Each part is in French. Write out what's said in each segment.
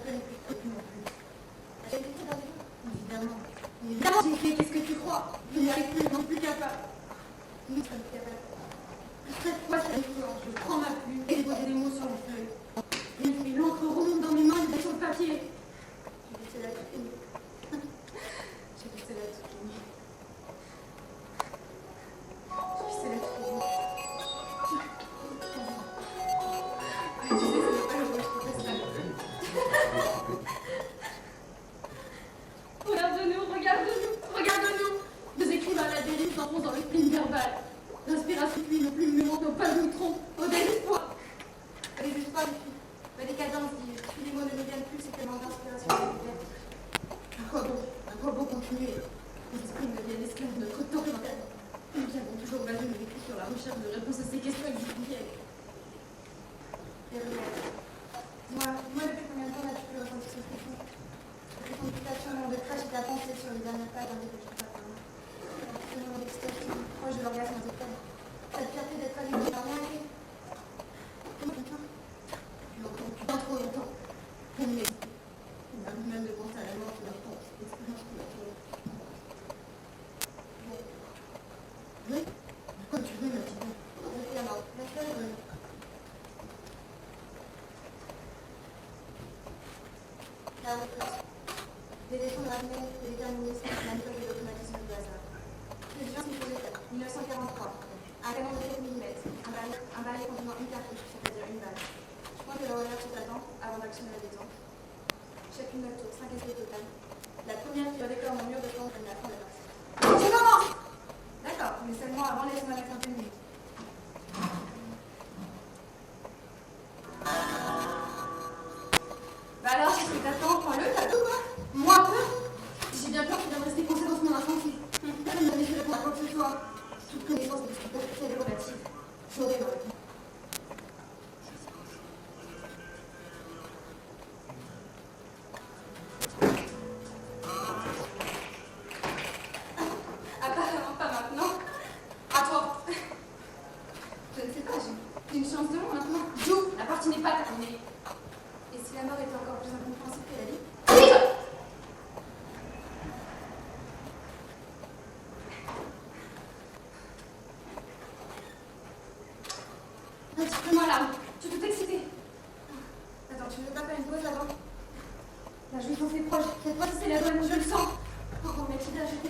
connais plus non plus. J'ai été dans les deux. Évidemment. Évidemment, j'ai fait, qu'est-ce que tu crois? Je n'y arrive plus, non plus capable. Nous sommes capables. Cette fois, ça je prends ma plume et je pose des mots sur les feuilles. Et puis l'encre remonte dans mes mains et sur le papier. J'ai laissé la toute finie. J'ai laissé la toute finie. J'ai laissé la toute finie. Tu sais, ce n'est pas le mot, je trouve ça. Regarde-nous, regarde-nous, regarde-nous. Nous écrivons à la dérive, s'enfonce dans le spleen verbal. L'inspiration puis nos plumes nous montent au pas nous trompent, au désespoir. Au désespoir, les cadences disent, si les mots ne nous viennent plus, c'est tellement d'inspiration régulière. À quoi bon continuer? Les esprits deviennent esclaves de notre torrent. Nous qui avons toujours basé nos écrits sur la recherche de réponses à ces questions existentielles. Moi, depuis combien de temps n'as-tu pu ressentir cette question? Cette contemplation de crash et ta pensée sur les dernières pages d'un livre que je ne sais pas comment. Ce moment d'excitation proche de l'orgasme total. Cette fierté d'être allé par rien écrit. Comment longtemps? Bien trop longtemps. Mais il m'a même de penser à la mort de l'enfant. L'expérience qui m'a tué. Bon. Oui? Comme tu veux, ma petite. La mort. La fleur, la retraite. Des leçons de ramener le déterminisme, la méthode de l'automatisme du hasard. Le juin s'est posé 1943. Un canon de 7 mm, un balai contenant une cartouche, c'est-à-dire une balle. Je pointe le roller sur ta dent avant d'actionner la détente. Chacune notre tour, 5 essais au total. La première qui redécore mon mur de temps comme la fin de la partie. Je commence! D'accord, mais seulement avant, laisse-moi mettre un peu de musique. Bah alors, qu'est-ce que t'attends? Prends-le, t'as tout quoi? Moi peu? J'ai bien peur qu'il vienne rester coincé dans mon incendie. Personne ne m'a laissé répondre à quoi que ce soit. Toute connaissance de ce qui est relative. J'aurais ma réponse. Apparemment pas maintenant. À toi. Je ne sais pas, j'ai une chance de moi maintenant. Joue, la partie n'est pas terminée. Et si la mort était encore plus incompréhensible que la vie? Dis-moi là, tu es tout excitée. Attends, tu ne veux pas faire une pause avant? La jouissance est proche. Cette fois, c'est la bonne, je le sens. Oh, mais qui l'a jeté?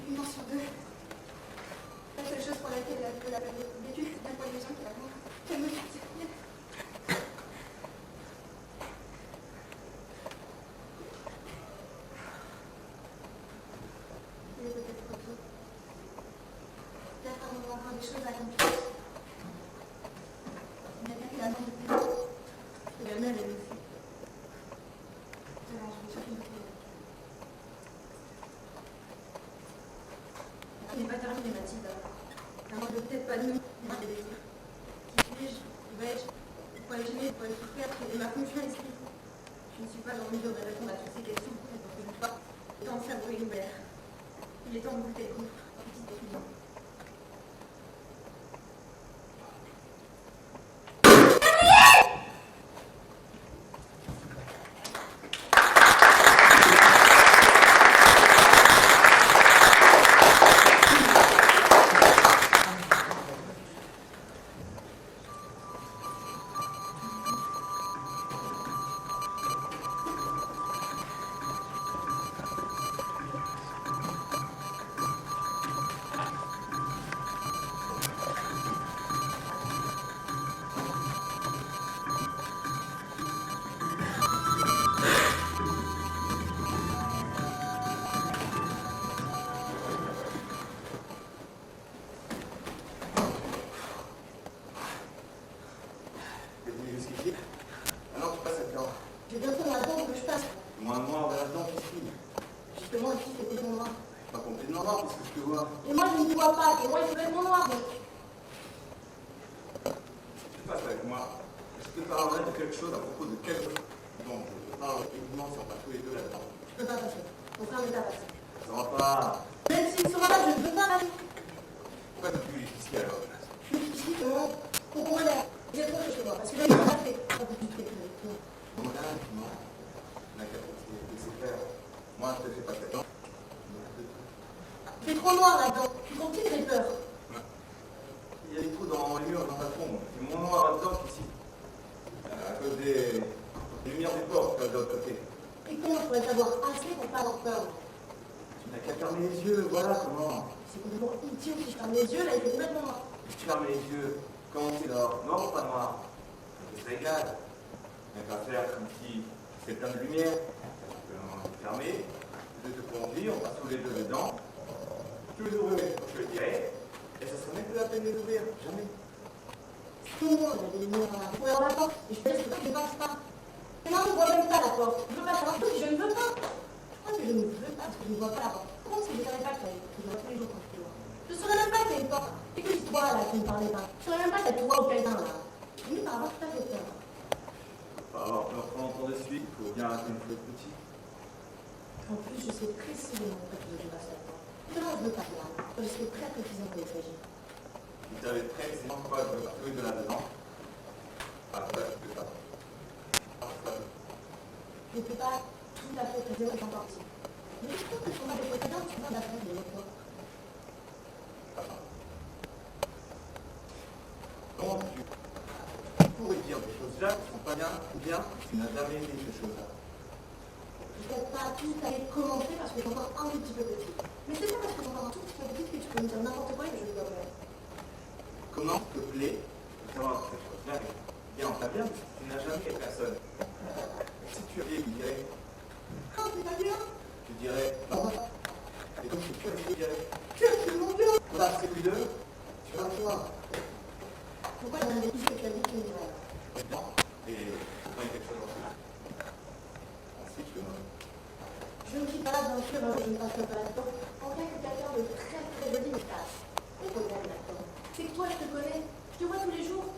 Une sur deux. La seule chose pour laquelle elle a fait la peine d'études, c'est bien pour les gens qui la font. Qu'elle me fait souffrir. Il est peut-être trop tôt. Peut-être qu'on aura encore des choses à accomplir. Il n'a bien que la main de plus. Et la mienne, elle aussi. Alors, je vais chercher une clé. Il n'est pas terminé, Mathilde. La mort de peut-être pas de nous, il y a des désirs. Qui suis-je? Où vais-je? Pourquoi ai-je aimé? Pourquoi ai-je souffert? Quelle est ma fonction ici? Je ne suis pas en mesure de répondre à toutes ces questions. Je ne peux pas. Il est temps de savourer l'ouvert. Il est temps de goûter le coup. Petit étudiant. J'ai bientôt dans la dent que je passe. Moins noir vers la dent qui suit. Justement, ici, c'est complètement noir. Pas complètement noir, parce que je te vois. Et moi, je ne te vois pas. Et moi, il est complètement noir, donc. Tu passes avec moi. Je te parlerai de quelque chose à propos de quelque chose dont je te parle uniquement si on passe tous les deux là-dedans. Je peux pas passer. Mon frère ne t'a pas. Ça va pas. Même s'il sera là, je ne veux pas aller. Pourquoi tu es ici alors? Je suis ici, comment? Pour qu'on m'aide. J'ai trop de chez moi, parce que là, il m'a fait. Pas beaucoup de trucs. Non, non. La capacité de se faire. Moi, je te fais pas de temps. Il fait trop noir là-dedans. Tu comprends, j'ai peur. Il y a des trous dans les murs, dans la tombe. C'est moins noir là-dedans qu'ici. À cause des lumières des portes de l'autre côté. Et comment je pourrais savoir assez pour pas avoir peur? Tu n'as qu'à fermer les yeux, voilà comment. C'est complètement idiot si je ferme les yeux, là, il fait complètement noir. Si tu fermes les yeux, comment c'est dehors? Noir ou pas noir? C'est égal. Il n'y a qu'à faire comme si c'est plein de lumière. Tu peux les fermer, de te conduire, on va tous les deux dedans. Tu les ouvrir, je le dirai. Et ça serait même plus la peine de les ouvrir, jamais. Tout le monde a des lumières dans la porte, et je te laisse que tu ne passes pas. Et non, je ne vois même pas la porte. Je ne veux pas savoir tout, je ne veux pas. Je crois que je ne veux pas parce que je ne vois pas la porte. Comment si je ne savais pas que je vois tous les jours quand je te vois? Je ne saurais même pas qu'il y a une porte. Et que c'est toi là qui ne parlais pas. Je ne saurais même pas qu'il y a toi ou quelqu'un là. Oui, par avoir tout à fait peur. Alors, on reprend de suite, il faut bien arrêter une fois petit. En plus, je sais précisément que je vais passer la porte. Comment je veux pas là? Je sais très précisément de quoi il s'agit. Tu savais très bien quoi je veux pas trouver de là-dedans. Ah, ça, je peux pas. Je ne peux pas tout à fait précisément t'en sortir. Mais je trouve que sur ma des précédents, tu vois d'apprendre de l'autre. Comment tu pourrais dire des choses là qui ne sont pas bien, ou bien tu n'as jamais dit ces choses-là? Je ne peux pas tout à fait commencer parce que c'est encore un tout petit peu petit. Mais c'est pas parce que c'est encore un tout petit peu petit que tu peux me dire n'importe quoi et que je vais le faire. Comment te plaît de savoir ces choses-là? Bien, on t'a bien, parce que tu n'as jamais fait personne. Si tu avais, tu dirais, Ah, c'est pas bien. tu dirais, non. Et comme si tu avais, tu dirais, C'est mon Dieu. voilà, c'est plus d'eux, tu vas le voir. Pourquoi j'en avais dit que tu as dit que tu me dirais? Non, et c'est pas quelque chose ensuite. Ensuite, je demande. Je ne suis pas là, bien sûr, je ne passe pas là-dedans. En tant que quelqu'un de très très joli, mais ça, c'est pas bien d'accord. C'est que toi, je te connais, je te vois tous les jours.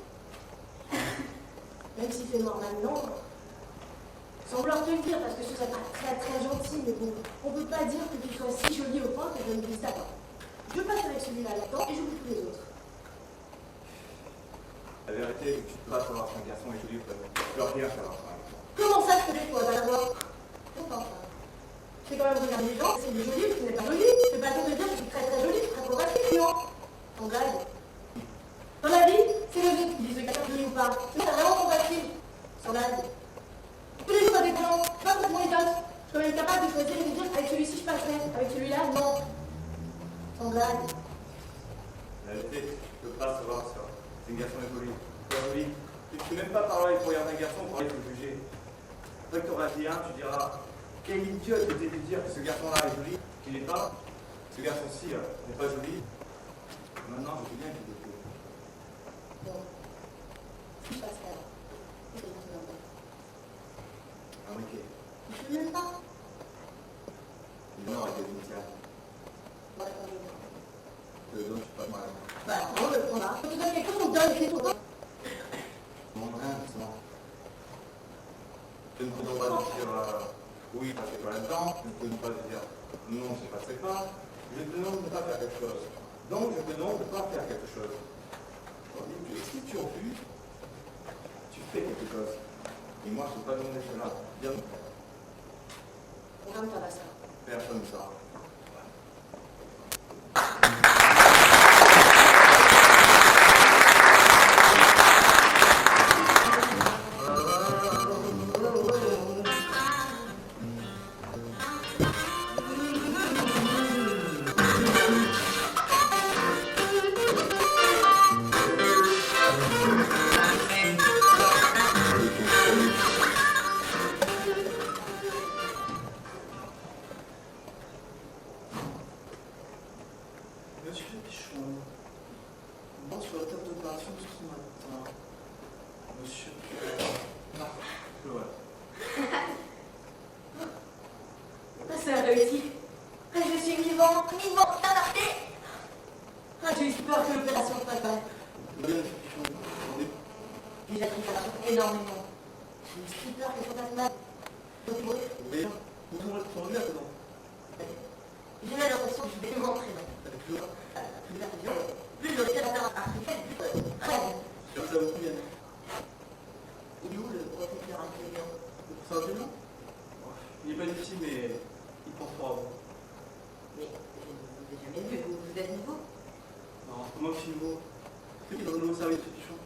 Même si c'est noir maintenant, sans vouloir te le dire, parce que ce serait pas très très gentil, mais bon, on peut pas dire que tu sois si joli au point que je me dise d'accord. Je passe avec celui-là là-dedans et j'oublie tous les autres. La vérité, c'est que tu peux pas savoir si un garçon est joli ou pas. Tu peux rien savoir sur un garçon. Comment ça, je connais toi, va la voir? Pourquoi ça? C'est quand même regarder les gens, c'est du joli, tu n'es pas joli. C'est pas dire de dire que je suis très très jolie, très progressive, non? En blague. Dans la vie, c'est logique qu'ils disent que quelqu'un est joli ou pas. Mais c'est vraiment progressive. Sans blague. Tous les jours avec des gens, pas complètement idiote. Je suis quand même capable de choisir et de dire avec celui-ci je passerai, avec celui-là, non. Sans blague. La vérité, tu peux pas savoir si un garçon est joli. Pas joli. Tu ne peux même pas parler pour regarder un garçon pour aller te juger. Après que tu auras dit un, tu diras, quel idiot était de dire que ce garçon-là est joli, qu'il n'est pas. Ce garçon-ci n'est pas joli. Maintenant, je sais bien qu'il est joli. Bon. Je passerai là. Je vais te demander. Ah, ok. Tu ne m'aimes pas? Non, avec des initiales. Bon, d'accord, je vais. Je te donne, je suis pas mal. Bah, on le prend là. Quand tu donnes quelque chose, on te donne quelque chose. Non, rien, c'est bon. Je ne peux donc pas dire oui, ça c'est pas là-dedans. Je ne peux pas dire non, c'est pas c'est pas. Je te demande de ne pas faire quelque chose. Donc, je te demande de ne pas faire quelque chose. Tandis que si tu refuses, tu fais quelque chose. Et moi, je ne peux pas demander cela. Bien, Programme-toi, ça. personne ne saura. Monsieur Pichon, bon, sur la table d'opération ce matin. Monsieur. Non, je vois. Ah, c'est réussi. Ah, je suis vivant, adapté. Ah, j'ai eu peur que l'opération se passe mal. Bien, Monsieur Pichon, attendez. Déjà pris ça va énormément. J'ai eu si peur que ça passe mal. Donc, bon, Oui, nous sommes là dedans. j'ai l'impression que je vais m'entrer dans plus le réservoir artificiel, plus rêve. Sur ça vous convient. Il est où le professeur intelligent? Le professeur intelligent? Il n'est pas difficile, mais il pense fort à vous. Mais je ne vous ai jamais vu, vous êtes nouveau? Non, c'est moi qui suis nouveau. C'est qui dans le nouveau service de Pichon?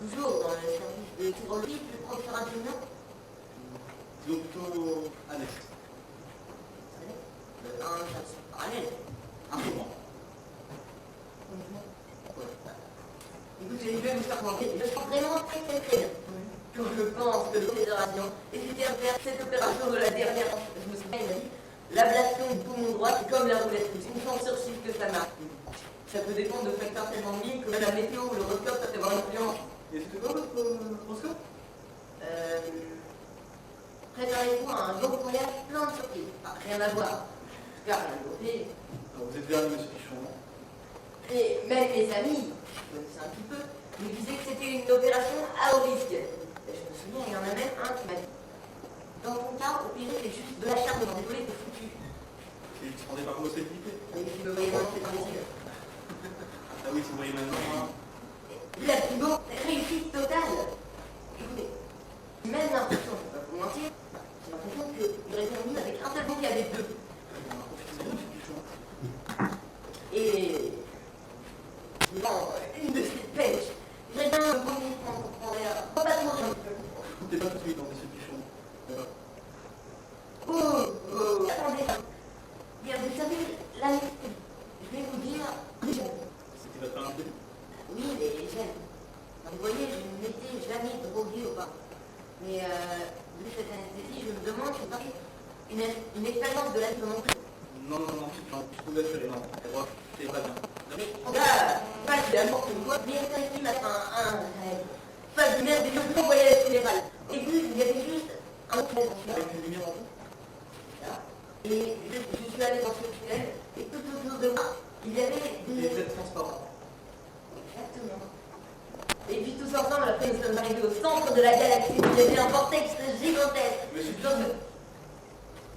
Toujours dans le service de chirurgie, le professeur intelligent? Disons plutôt annexe. Un service parallèle. Un moment. Écoutez, je vais vous faire mentir. Je sens vraiment très très bien. Quand je pense que l'opération, et c'était à faire cette opération de la dernière, je me souviens, il m'a dit, l'ablation du poumon droit, c'est comme la roulette russe. Une chance sur 6 que ça marche. Ça peut dépendre de facteurs tellement minimes que la météo ou l'horoscope, ça peut avoir une influence. Et c'était quoi votre horoscope? Préparez-vous à un beau voyage plein de surprises. Rien à voir. Car la beauté. Vous êtes vers monsieur Pichon. Et même mes amis, je connaissais un petit peu, me disaient que c'était une opération à haut risque. Et je me souviens, il y en a même un qui m'a dit, dans ton cas, opérer, c'est juste de l'acharnement. Désolé, t'es foutu. Et il ne se rendait pas compte de cette activité. Et si me voyez maintenant, c'est imbécile. Ah oui, si vous voyez maintenant. La plus beau, réussite totale. Écoutez, même l'impression, je ne vais pas vous mentir, j'ai l'impression que j'aurais terminé avec un seul mot qui avait deux. Et dans une de ces pêches, j'ai bien un bon micro pour pas trop rien. T'es pas tout de suite dans monsieur Pichon. Attendez. Bien, vous savez, là, je vais vous dire, C'était votre invité? oui, les j'aime. Vous voyez, je ne m'étais jamais droguée au bar. Mais vu cette anesthésie, je me demande si c'est pas une expérience de la vie de mon plus. Non, je peux vous assurer, non. C'est pas bien. Mais là, pas de n'importe quoi, bien qui m'a fait un rêve. Pas de merde, des gens voyage général. Et puis, il y avait juste un tunnel. Avec une lumière en haut? Et je suis allée dans ce tunnel, et tout autour de moi, il y avait Il des... est peut-être transparent. Exactement. Et puis tous ensemble, après nous sommes arrivés au centre de la galaxie, il y avait un vortex gigantesque. Monsieur Donc,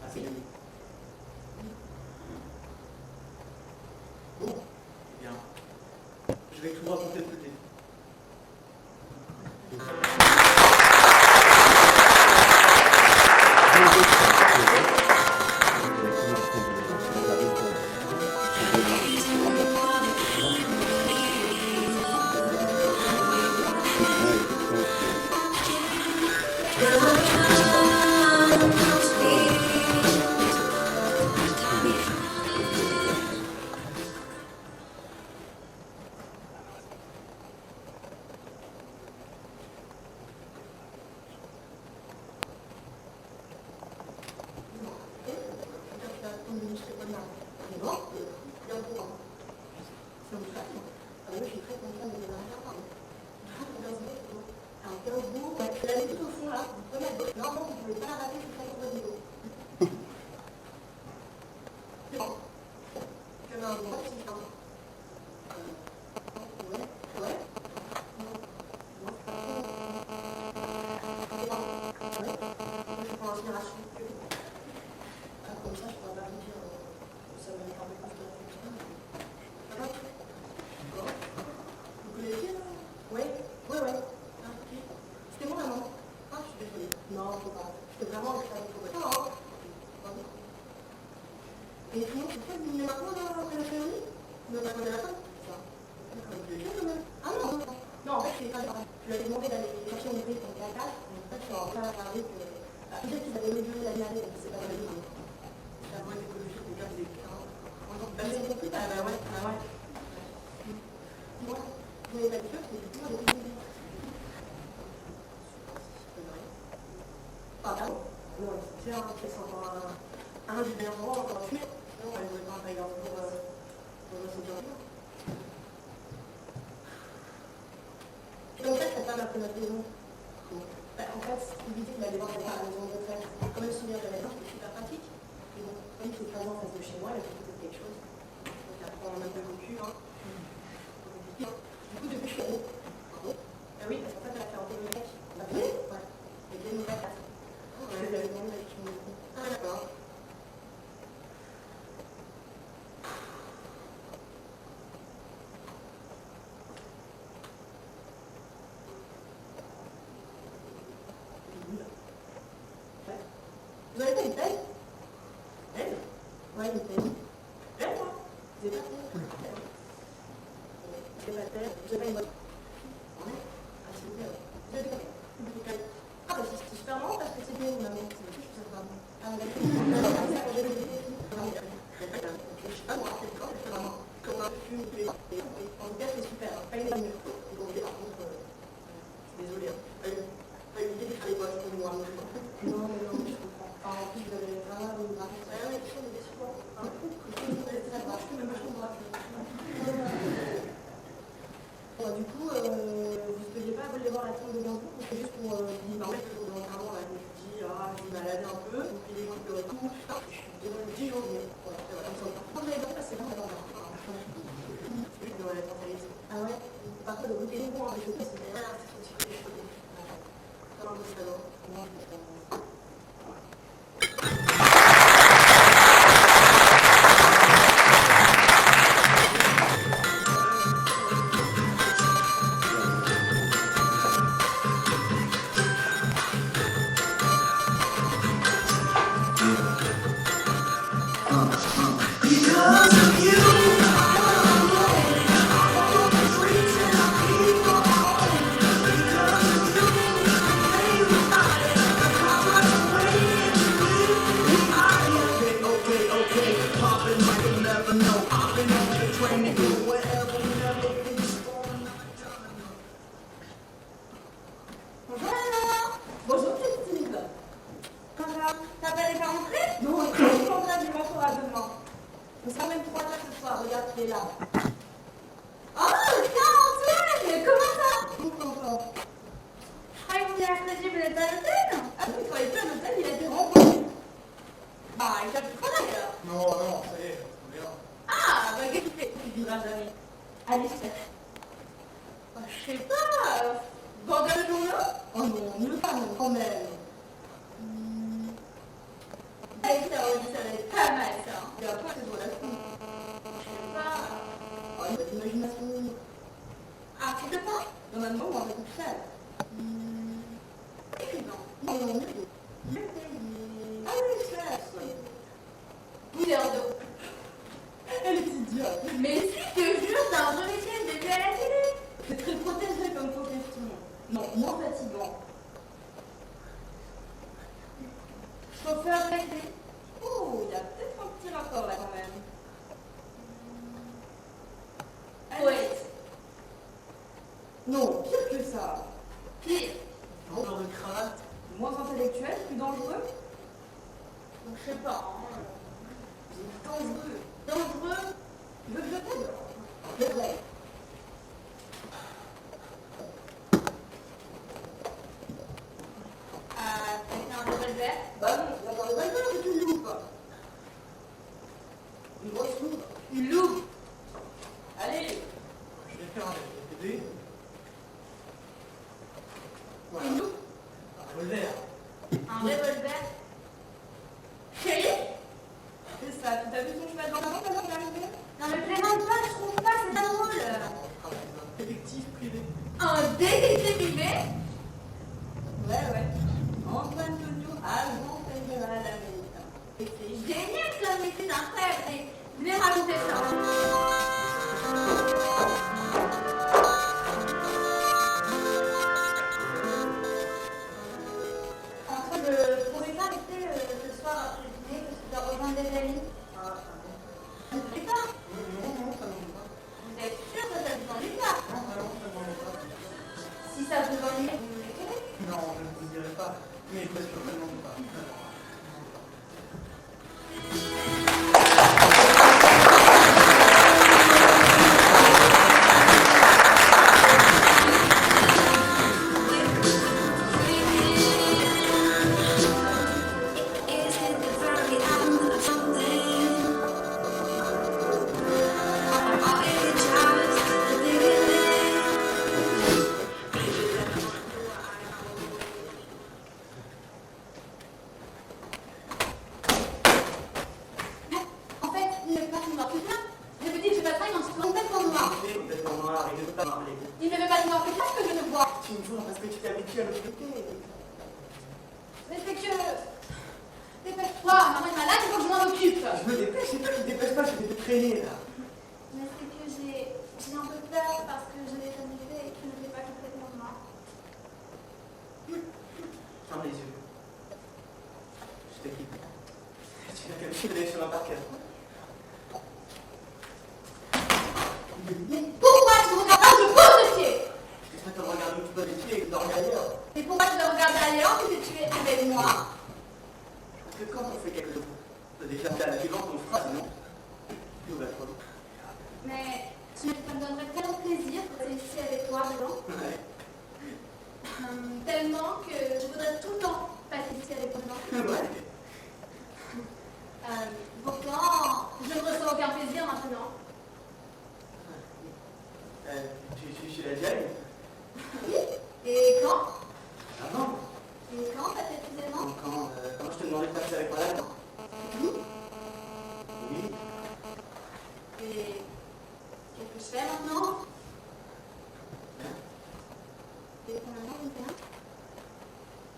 Ah, c'est lui. bon, Bien. Je vais tout vous raconter de côté. n'avez pas de père, vous n'avez pas une bonne. Ah, c'est bien. Vous êtes bien. Ah, bah, c'est super marrant parce que c'est bien, ma mère. C'est tout, c'est pas bon. Ah, d'accord. Je sais pas, moi, c'est quand c'est vraiment comme un fume. En tout cas, c'est super. Pas une bonne. Par contre, désolé. Pas une idée de faire les boîtes pour moi. Non, mais non, je comprends. En plus, vous avez vraiment une marque. Ouais, ouais, je suis déçue. Un coup, c'est pas je peux même pas comprendre. Du coup, vous ne pouviez pas aller voir la tombe de Gainsbourg, c'est juste pour lui permettre que volontairement, là, je me suis dit, ah, je vais malader un peu, donc il est écoute le retour, je suis devenu 10 jours de voilà, comme ça. Quand j'avais pas passé, c'est vraiment celui qui doit être intéressé. Ah ouais. Par contre, le côté nouveau avec le côté, c'est bien, c'est ce que je fais. Comme un peu ça, non? Bonjour, petite timide. Comment? T'as pas les pas rentré? Non, je suis en train du morceau à demain. On sera même 3 heures ce soir, regarde, il est là. Oh, tiens, Antoine, comment ça? Pourquoi? Je croyais que mercredi, vous êtes à l'hôtel? Ah oui, quand il était à l'hôtel, il a été renvoyé. Bah, il a plus de travail alors. Non, ça y est, c'est bien. Ah, bah qu'est-ce qu'il fait? Il dira jamais. Allez, je sais. Je sais pas. Bordel de journaux? Oh non, mieux pas, non, quand même. Allez, ça va être pas mal, ça. Et après, c'est dans la fin. Je sais pas. Oh, il y a de l'imagination. Ah, tu sais pas? Normalement, on va faire tout seul. Écrivant. Non, ah oui, ça, bouilleur d'eau. Elle est idiote. Mais si, je te jure, c'est un vrai métier, j'ai vu à la télé. C'est très protégé comme profession. Non, moins fatigant. Chauffeur d'été. Oh, il y a peut-être un petit rapport là quand même. Poète. Non, pire que ça. Pire. Vendeur de cravate. Moins intellectuel, plus dangereux. Donc je sais pas. Hein. Dangereux. Dangereux. Tu veux que je t'aide? C'est vrai. T'as un revolver? Bah non, tu vas avoir le revolver, c'est une loupe. Une grosse loupe. Une loupe. Allez. Je vais faire un DVD. Voilà. Une loupe. Un revolver. Un revolver. Chérie? C'est ça, tu t'as vu ton cheval dans la main quand t'es arrivé? Non mais plaisante pas, je trouve pas, c'est pas drôle. Un détective privé. Un détective privé? Ouais. Antoine Tonio, agent fédéral américain. Et c'est génial comme métier, c'est incroyable. Je vais rajouter ça. Antoine, je pourrais pas rester ce soir après le dîner parce que tu dois rejoindre des amis. Ah, ça va. Ça ne plaît pas? Non, ça ne plaît pas. Vous êtes sûr que ça vous ennuie pas? Non, ça ne m'ennuie pas. Si ça vous ennuie, vous me l'écrirez? Non, je ne vous dirai pas. Mais je ne peux vraiment pas. Dépêche-toi, maman est malade, il faut que je m'en occupe. Je me dépêche, c'est toi qui te dépêche pas, je vais te traîner là. Mais c'est que j'ai un peu peur parce par cœur. Mais pourquoi tu me regardes pas? Je pose le pied. Je serais te regarder un petit peu les pieds et de regarder ailleurs. Mais pourquoi tu dois regarder ailleurs que tu es avec moi? Parce que quand on fait quelque chose de déclarer à la suivante, on le fera, sinon. Tu vas trop. Mais ça me donnerait tellement plaisir d'être ici avec toi, Blanc. Ouais. Tellement que je voudrais tout le temps passer ici avec toi, Blanc. Ouais. Pourtant, je ne ressens aucun plaisir maintenant. Tu suis la vieille. Oui. Et quand? Ah non. Et quand, précisément? Quand je te demandais de passer avec moi là. Oui. Oui. Et qu'est-ce que je fais maintenant? Hein? Et combien de temps vous faites?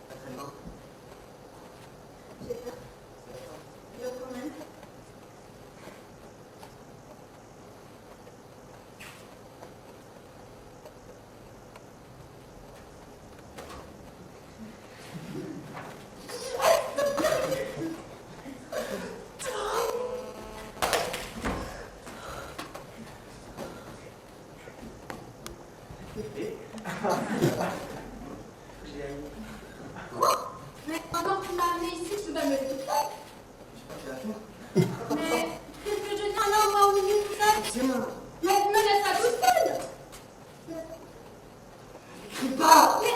Pas très loin. J'ai peur. Je quand même. Quoi? Mais pendant que tu m'as amené ici, je peux pas me lever toute seule. Mais qu'est-ce que je viens là, moi, au milieu de tout ça? Tiens. Mais me laisse pas toute seule. Crie pas. Mais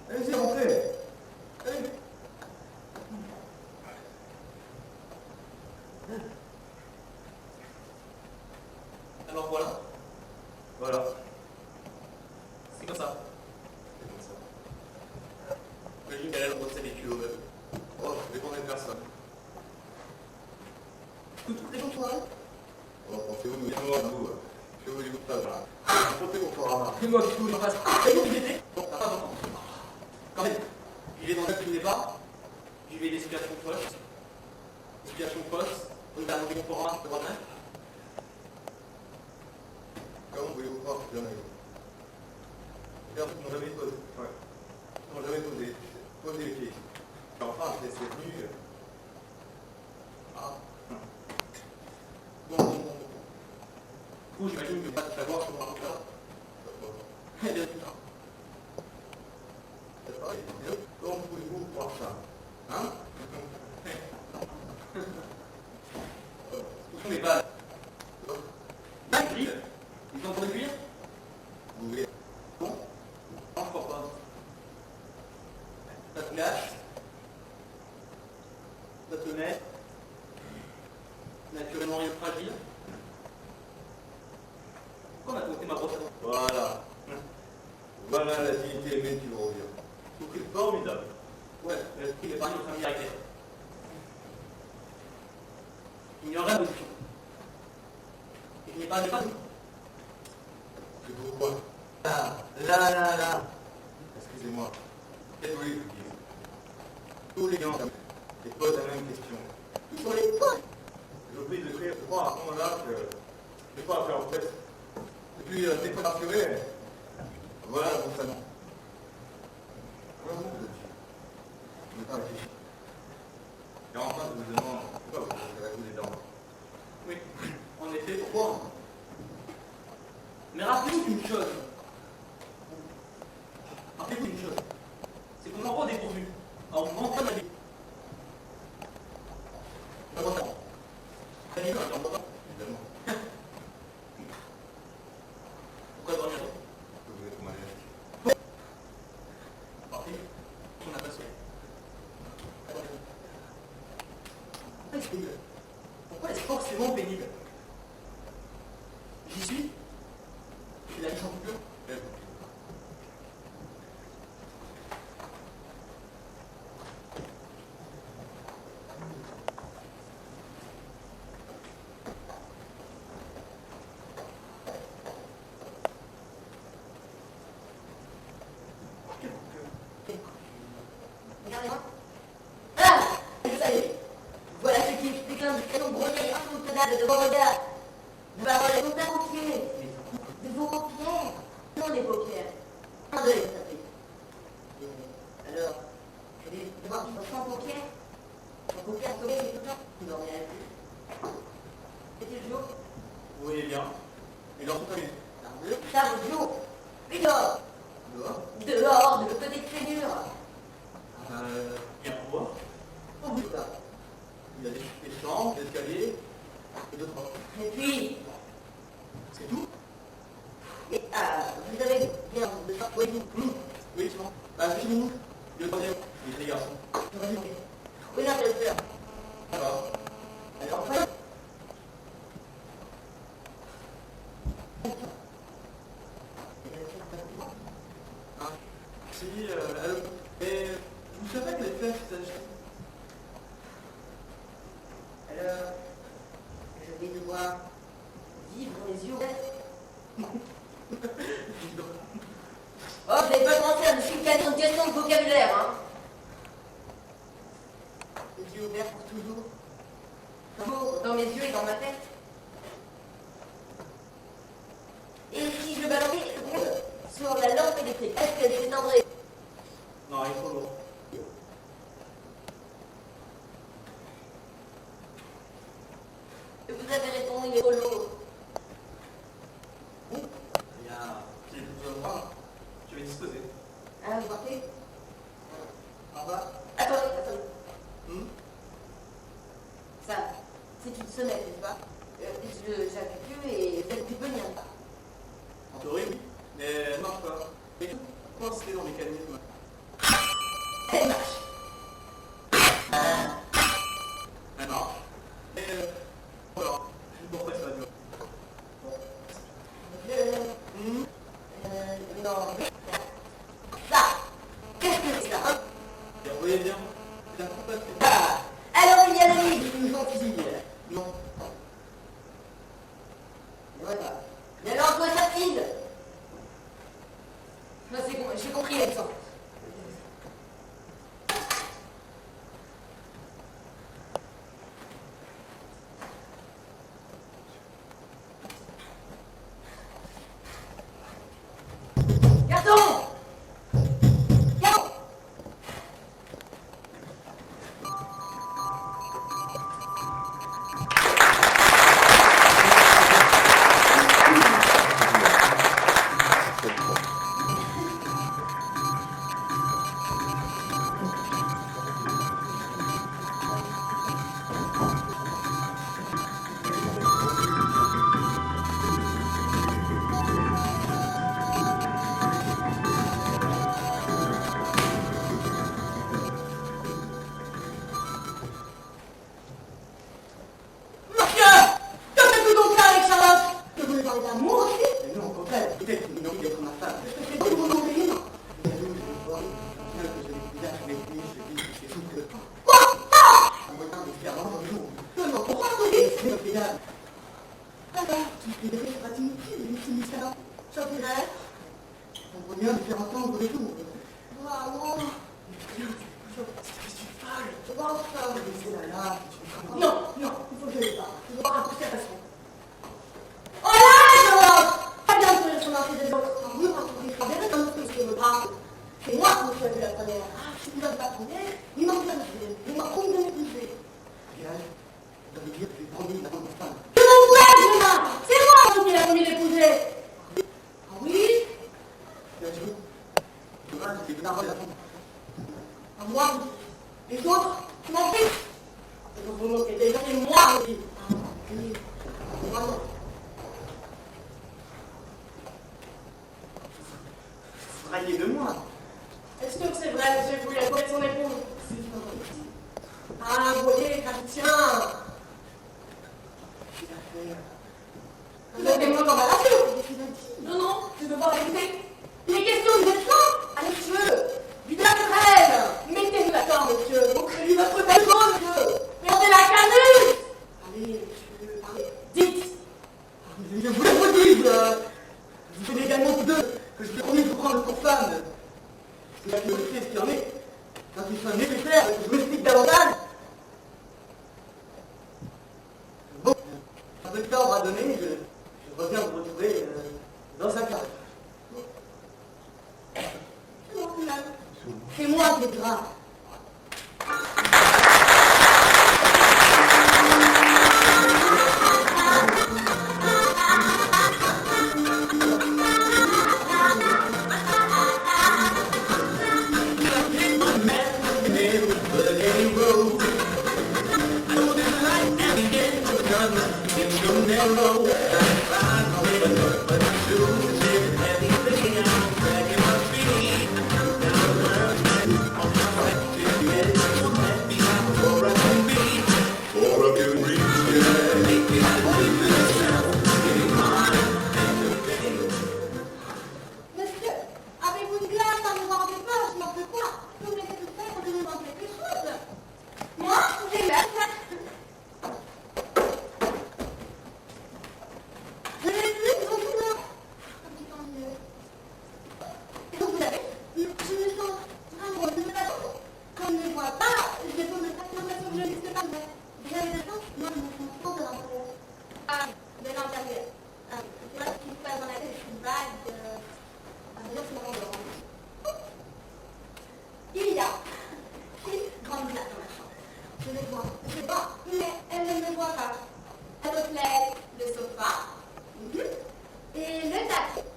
Allez-y, rentrez. Allez. Alors voilà, Voilà. c'est comme ça. C'est comme ça. Imagine qu'elle a le procès des kilos même. Oh, je dépendais de personne. Toutes les gens sont là. Oh, pensez-vous nous dire à vous. Je vous écoute pas, là. Comptez mon format. C'est moi qui vous en face. C'est vous qui l'été. Bon, t'as pas d'enfant. Quand même, il est dans le qui n'est pas. J'y vais des situations fausses. Des situations fausses. On a un format de Romain. Comment voulez-vous croire que j'en ai eu? Les gens m'ont jamais posé. Ouais. Ils m'ont jamais posé les pieds. Enfin, c'est venu. Ah. Bon. Du coup, j'imagine que tu vas savoir ce qu'on va faire. Eh bien, tout ça. C'est pareil. Comment pouvez-vous croire ça? Hein? Où sont les balles? Ils sont en train de cuire? Vous voulez? Bon. Non, je crois pas. Ça te gâche. Ça te met. Naturellement rien de fragile. Pourquoi on a compté ma brosse à dents? Voilà. Voilà la dignité humaine qui vous revient. C'est formidable. Ouais, l'esprit d'épargne au sein directeur. Il n'y aura d'option. Il n'est pas de pas. C'est pourquoi? Là. Excusez-moi. Qu'est-ce que vous voulez que je vous dise? Tous les gens se posent la même question. il faut les poser. J'ai oublié de créer, je crois à ce moment-là que je n'ai pas à faire en fait. Et puis, dès qu'on a rassuré, voilà le fonctionnement. Voilà vous êtes. Je n'ai pas réfléchi. Et enfin, je me demande pourquoi vous avez avec vous des dents. Oui, en effet, pourquoi? Mais rappelez-vous une chose. Rappelez-vous une chose. C'est qu'on m'envoie au dépourvu. Alors, on m'envoie la vie. Heureusement. Ça dit, on n'entend pas. Évidemment. de vos regards, de paroles, de vos paupières, de vos paupières, non les paupières, un d'œil, ça fait. Alors, je vais devoir sans paupières, sans paupières, sauver tout le temps, vous n'en rien vu. C'était le jour. Vous voyez bien. Et dans tout cas, Le table du jour. Et dehors. Dehors, de l'autre côté de ces murs. il y a un pouvoir. Au bout de ça. Il y a des chambres, des escaliers, et d'autres portes. Et puis, C'est tout? et, vous avez bien de ça, voyez-vous. Oui, c'est bon. Bah, c'est nous. Le troisième. Les garçons. Oui, non, je vais le faire. D'accord. Alors, enfin, Ah, si, allô. Et vous savez que les flèches s'agissent. alors, je vais devoir vivre les yeux ouverts. Oh, vous n'avez pas pensé à me chicaner une question de vocabulaire, hein. Les yeux ouverts pour toujours. Toujours dans mes yeux et dans ma tête. Et si je balançais sur la lampe électrique, est-ce qu'elle s'étendrait? Non, il est trop lourd. Et vous avez répondu, il est trop lourd. Eh bien, si vous voulez voir, je vais disposer. Hein, vous partez? Au revoir. Attendez, attendez. Hmm? Ça, c'est une sonnette, n'est-ce pas? J'appuie plus et vous êtes plus venir. En théorie, oui, mais elle ne marche pas. Et tout coincé dans le mécanisme. Elle marche. Elle marche. Et voilà. Pourquoi ça va durer? Non. Ça, qu'est-ce que c'est ça, hein? Et vous voyez bien, c'est un combat. Ah, alors il y a l'ami d'une gentille. Non. Voilà. Et alors quoi ça file? C'est bon, j'ai compris l'accent. Garçon! Garçon! donné, je reviens vous retrouver dans un quart d'heure. C'est moi qui est grave. Monsieur, avez-vous une glace à me rendre pas? Je n'en peux pas. Vous me laissez tout faire, on me demande quelque chose. Moi, j'ai l'air. Je n'ai plus de douleur. Un petit peu mieux. Et donc, vous savez, je me sens vraiment de la tête. Quand on ne me voit pas, je vais me faire l'impression que je n'existe pas. Mais vous avez raison, moi, je me sens trop de l'intérieur. Ah, de l'intérieur. C'est pas ce qui se passe dans la tête, c'est une vague. Il y a une grande glace dans ma chambre. Je les vois, mais elle ne me voit pas. Elle reflète le sofa, et le tapis,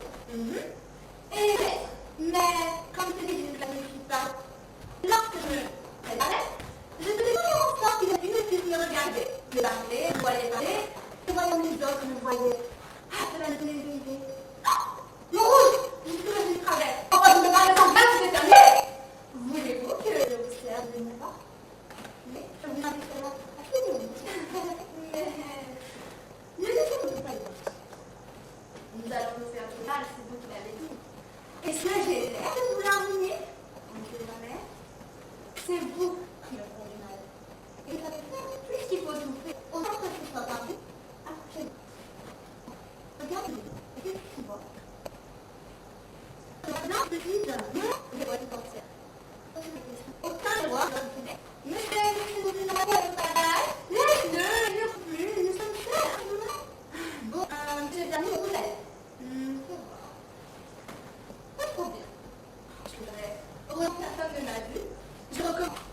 et les lettres. Mais comme je dis, je ne planifie pas. Lorsque je me préparais, je faisais toujours en sorte qu'il y ait une qui me regardait. Je parlais, je voyais parler, je voyais les autres me voyaient. Ah, cela me donnait une idée. Mon rouge, je suis que je travaille. Enfin, je me parle sans glace, c'est terminé. Voulez-vous que je vous serve de mon part? Mais je vous invite à finir. Mais ne laissez-vous pas le nous allons nous faire du mal, c'est vous qui l'avez dit. Est-ce que j'ai l'air de vous l'arruiner? On ne sait jamais. C'est vous qui me font du mal. Et vous savez faire, puisqu'il faut souffrir, autant que ce soit parmi, accouchez-vous. Regardez, qu'est-ce qu'il voit? Non, je dis, je vois du cancer. Aucun des rois, mais c'est une affaire de travail. Laisse-le, il ne faut plus, nous sommes chers. Bon, j'ai terminé mon roulette. Pas trop bien. Je voudrais, heureusement que personne ne m'a vu. Je recommence.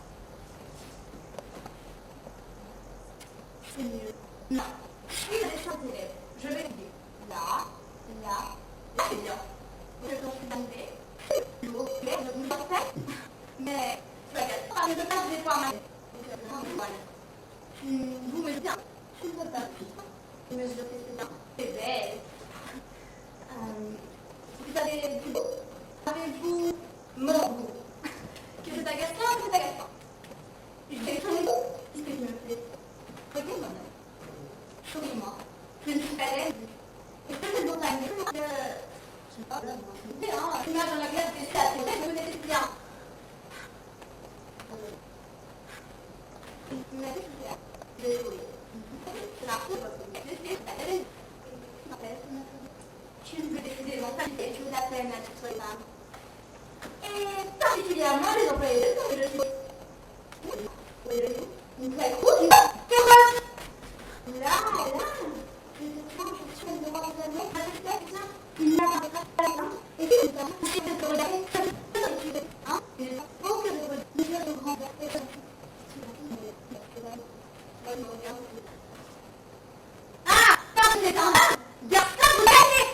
C'est mieux. Non. Il y a des choses d'élèves. Je vais aider. Là, c'est bien. Je t'en suis d'arriver. L'eau, l'air, je vous en fais. Mais, je regarde pas, je ne peux pas vous voir ma tête. Vous me dites bien. Je ne veux pas. Je me dis que c'est bien. C'est belle. Vous avez du beau. Avez-vous mon goût? Que c'est agaçant, c'est agaçant. Je vais faire les mots. Ce que je me fais. Regardez-moi. Souris-moi. Je ne suis pas laide. Et que cette montagne, je sais pas, là, moi, l'image dans la glace des stades, c'est vrai que vous connaissez bien. Mais je vais jouer. C'est la route, je ne veux décider mon famille, je vous appelle ma petite femme. Et particulièrement les employés de temps, je suis. Une vraie route, là, je suis de voir les amis, il n'a pas de et puis c'est de regarder hein, il faut que je vous dise de grand ah, ça c'est un mal, garde ça, vous gagnez.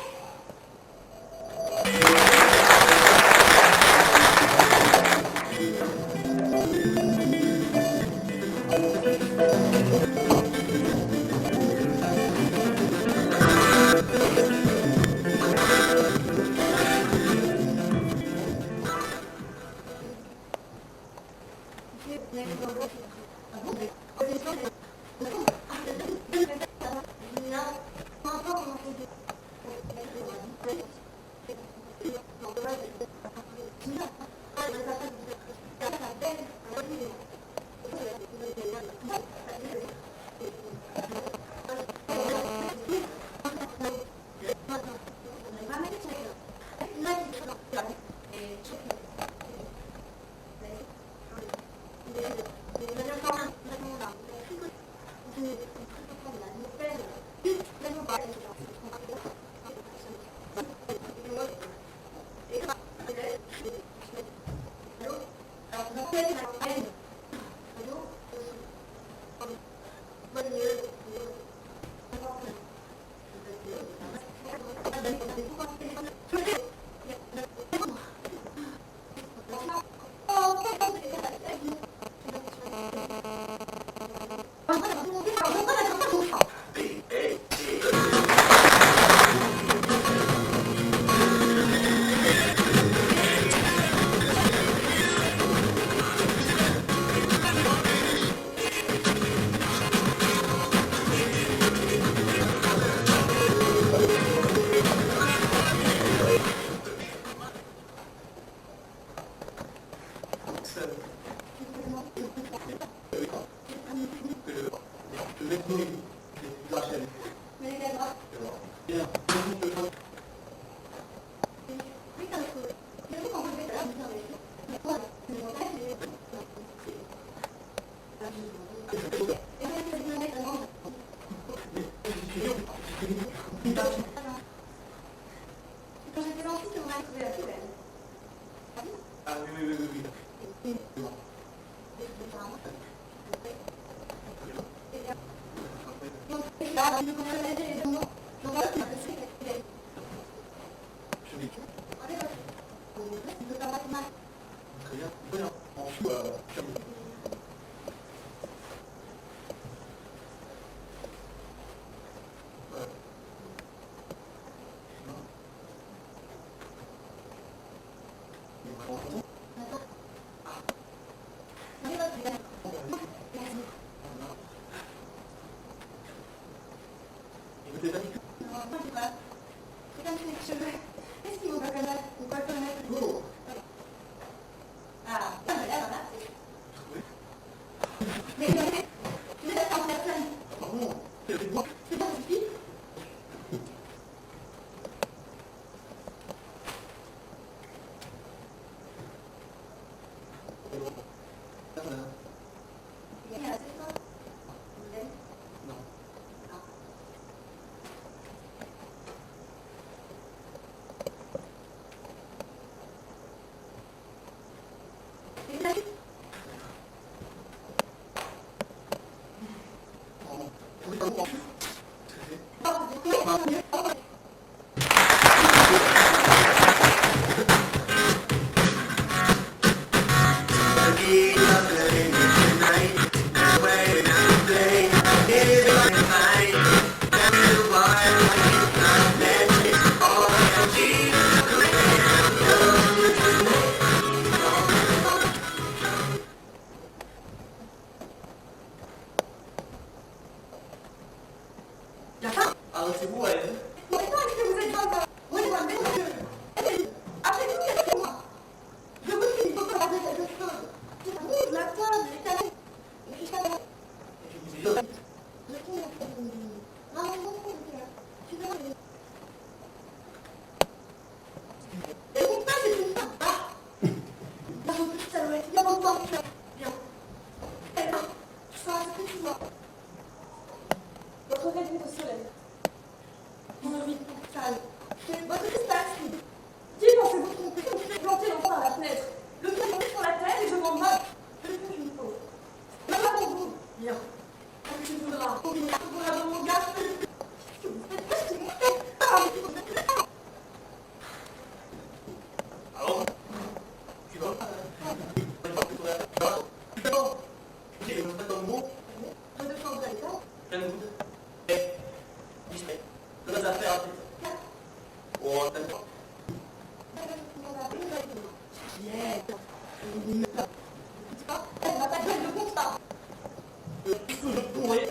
personne. Le mec nous, il la chaîne. Mais les gars, Bien. oui, t'as le coup. Mais vous, quand vous faites ça, vous savez. Mais quoi, c'est mon père, il est... Et vous, vous me mettez vraiment... Quand j'étais enfant, on m'a trouvé la poubelle. Ah oui. Très bien. Bien. En dessous, Qu'est-ce qu'ils vont pas connaître? Ou pas connaître? Ah, là, voilà. Mais vous êtes en personne. C'est pas suffit. Il y a assez de temps. Vous êtes? Non. Et vous avez? Arrêtez-vous, allez. Mais non, est-ce que vous êtes d'accord? Oui, moi, mais monsieur. Appelez-vous quelqu'un, moi. Je vous dis, il faut regarder quelque chose. C'est rouge, la table, les canapes. Et puis, ça va. Je tourne la tête. Vraiment beaucoup, monsieur. Je suis désolée. Écoute pas, c'est une femme. Ah. Là, en plus, ça doit être bien longtemps, monsieur. Bien. Eh bien, je sens un peu plus fort. Votre réponse au soleil. Mon envie de sale. C'est votre espace. Qui pensez-vous tromper? Vous faites planter l'enfant à la fenêtre. Le pied tombé sur la tête et je m'en moque. Je fais une faute. Mais pas pour vous. Bien. Comme tu voudras. Pour venir dans mon gars. Qu'est-ce que vous faites? Qu'est-ce que vous faites? Ah, mais vous êtes là. Alors, tu vas D'abord, je vais me mettre dans le mot. Je vais prendre la tête. Plein de gouttes. Et, discret. De nos affaires. Oh, t'aimes pas. Elle va pas dire le constat. Qu'est-ce que je pourrais?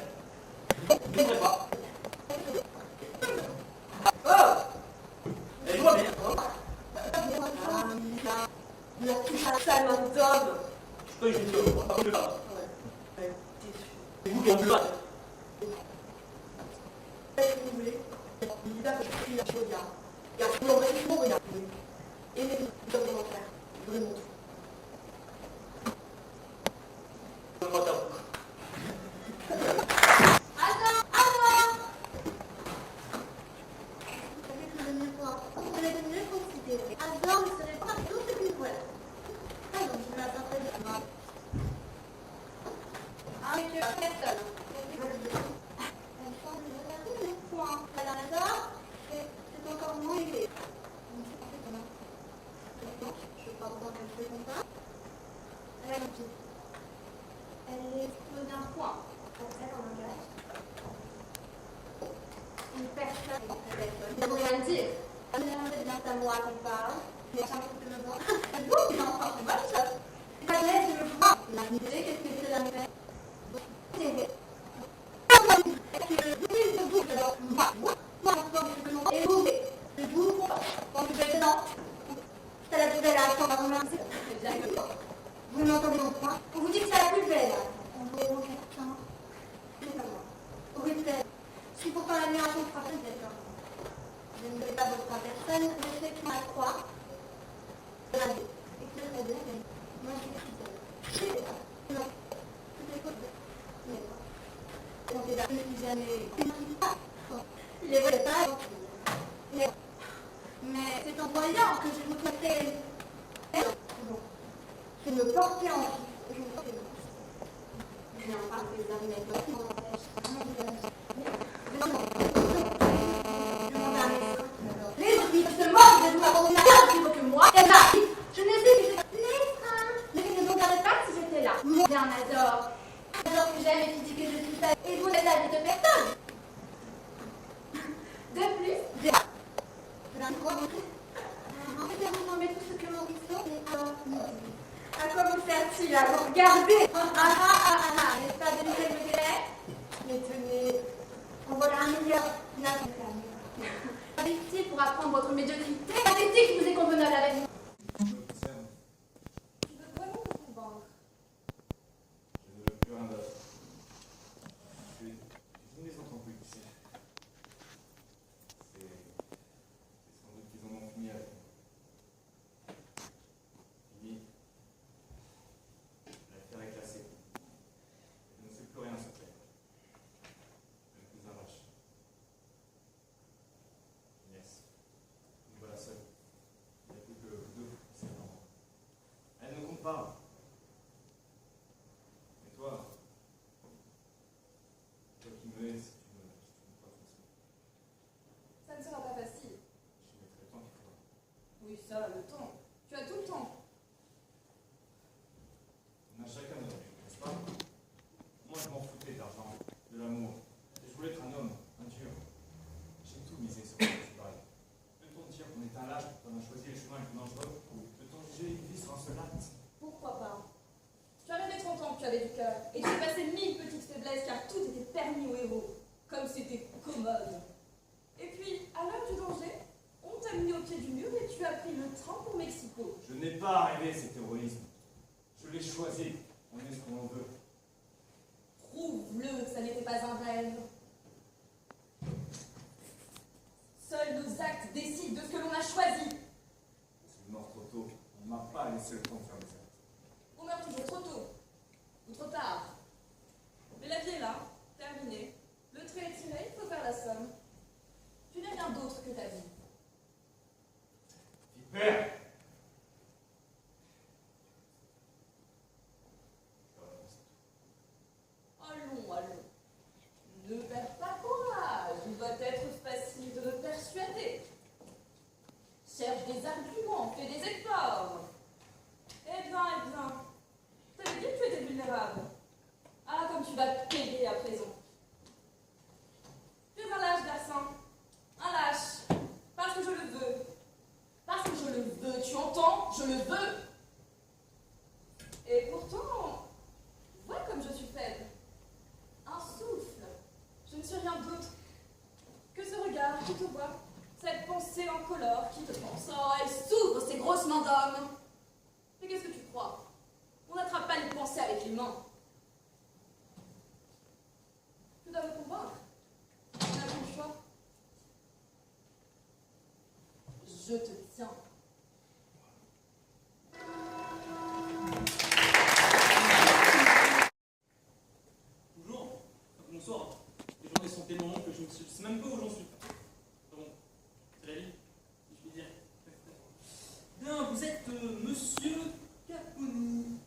Je ne pourrais pas. Oh! Et je vois bien. La touche à ça, l'homme d'homme. Oui, je suis pas plus là. C'est vous qui en plus là. Qu'est-ce que vous voulez? Il va que je prie la chose, il y a tout le reste, il y a tout. Et les deux vont faire. Je vous le montre. Je ne vois pas. Attends, attends! Vous allez mieux considérer. Adam ne serait pas tout ce qu'il voit. Alors, je vais attendre de moi. Ah, mais tu as personne. Alors, d'accord? C'est encore moins élevé. Je parle pas qu'elle fait comme ça. Elle est petite. Elle est explosée d'un point. Comme ça, dans un gage. Une personne. Je ne peux rien dire. Elle est bien à moi qu'on parle. Mais chaque fois que je me vois. C'est beau, mais enfin, c'est bonne chose. C'est pas l'aise, je me vois. La idée, qu'est-ce que c'est la nouvelle? C'est vrai. Et vous, quand vous êtes dedans, c'est la nouvelle à attendre à vous lancer. Vous n'en jamais. Il est vrai, pas. Mais c'est en voyant que je vous souhaitais. Je me portais en vie. Je me portais en vie. Je n'en parle que des armes, mais qui m'en empêche. Les autres, justement, vous êtes vous abandonner la place plutôt que moi. Et là, je ne sais que je les freins. Mais je ne vous regarderais pas si j'étais là. Bien, Azor. Azor que j'aime et qui dit que je suis ta. Et vous n'êtes la vie de personne. De plus, j'ai. Je la crois. En fait, vous m'en tout ce que mon histoire est à quoi vous sert-il à vous regarder? N'est-ce pas de nouvelles me dirait? Mais tenez, en voilà un meilleur. Qu'avait-il pour apprendre votre médiocrité? Qu'avait-il qui vous est convenable avec vous? Je m'observe. Je veux vraiment vous convaincre. Je ne veux plus rien d'autre. Je suis une des entreprises ici. C'est sans doute qu'ils en ont fini avec moi. Fini. L'affaire est classée. Je ne sais plus rien sur terre. Même plus un vache. Inès, nous voilà seuls. Il n'y a plus que vous deux, c'est énorme. Elle ne compte pas. Et toi qui me hais, si tu me pas facilement. Ça ne sera pas facile. Je mettrai le temps qu'il faudra. Oui, ça, le temps. Tu as tout le temps. On a chacun notre vie, n'est-ce pas? Moi, je m'en foutais de l'argent, de l'amour. Je voulais être un homme, un dieu. J'ai tout misé sur ce pareil. Peut-on dire qu'on est un lâche quand on a choisi le chemin le plus dangereux? Peut-on juger une vie sur un seul acte? Pourquoi pas? Tu avais 30 ans que tu avais du cœur. Et tu as passé 1000 petites faiblesses car tout était permis aux héros. Comme c'était commode. Et puis, à l'heure du danger, on t'a mis au pied du mur et tu as pris le train pour Mexico. Je n'ai pas rêvé cet héroïsme. Je l'ai choisi. On est ce qu'on en veut. Prouve-le que ça n'était pas un rêve. Seuls nos actes décident de ce que l'on a choisi. Je suis mort trop tôt. On ne m'a pas laissé le temps de faire mes actes. On meurt toujours trop tôt. Ou trop tard. Mais la vie est là, terminée. Le trait est tiré, il faut faire la somme. Tu n'es rien d'autre que ta vie. Père! Allons, allons. Ne perds pas courage. Il doit être facile de me persuader. Cherche des arguments, fais des efforts. Eh bien. T'avais dit que tu étais vulnérable. Ah, comme tu vas payer à présent. Tu es un lâche, garçon. Un lâche. Parce que je le veux. Parce que je le veux. Tu entends? Je le veux. Et pourtant, vois comme je suis faible. Un souffle. Je ne suis rien d'autre que ce regard qui te voit. Cette pensée incolore qui te pense. Oh, elle s'ouvre, ces grosses mains d'homme. Mais qu'est-ce que tu crois? On n'attrape pas les pensées avec les mains. Tu dois me convaincre. Tu n'as pas le choix. Je te tiens. Bonjour, bonsoir. Les journées sont tellement longues que je ne sais même pas où j'en suis. Bon, c'est la vie, si je puis dire. Bien, vous êtes Monsieur Caponi,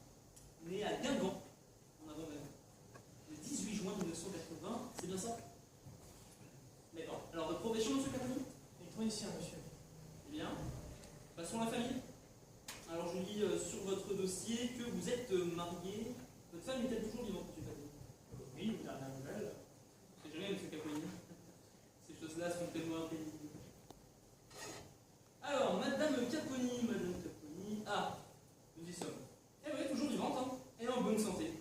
né à Guingamp, en avant même, le 18 juin 1980, c'est bien ça? Mais bon, alors votre profession, Monsieur Caponi? Électronicien, monsieur. Eh bien, passons à la famille. Alors je lis sur votre dossier que vous êtes marié. Votre femme est-elle toujours vivante, Monsieur Caponi? Oui, une dernière nouvelle. C'est jamais, Monsieur Caponi. Ces choses-là sont tellement imprévisibles. Alors, Madame Caponi. Ah, nous y sommes. Eh oui, toujours vivante, hein, et en bonne santé.